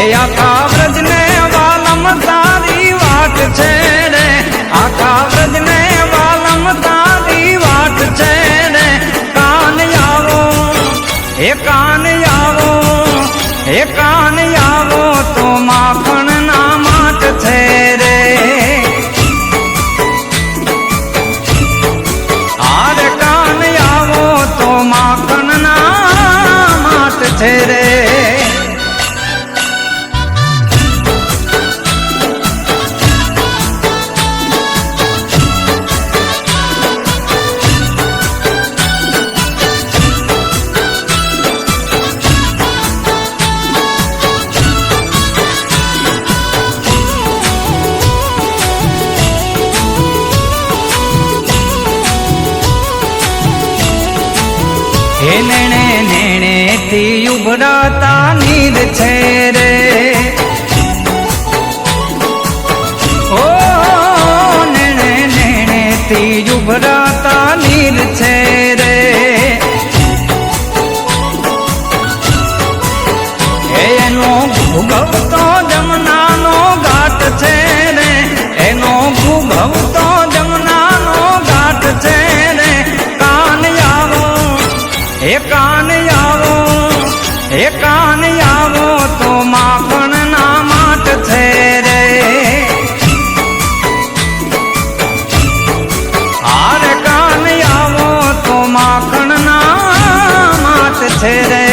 એ આખા વ્રજને વાલમ તારી વાટ છે રે, આખા વ્રજને વાલમ તારી વાટ છે રે. કાન આવો એ કાન આવો એ કાન આવો તો માખણ ના માટ છે રે. આર કાન આવો તો માખણ ના માટ છે રે. હે નેણે નેણે થી ઉભરાતા નીર છે રે. ઓ નેણે નેણે થી ઉભરાતા નીર છે રે. એનો ભૂગવતો જમનાનો ઘાટ છે રે, એનો ભૂગવતો જમનાનો ઘાટ છે રે. કાન આવો એ કાન આવો એ કાન આવો તો માખણ ના માટ છે રે. આર કાન આવો તો માખણ ના માટ છે રે.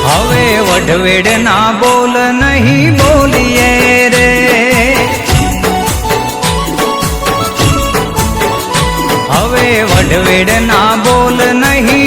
હવે વઢવેડ ના બોલ નહીં બોલીએ રે. હવે વઢવેડ ના બોલ નહીં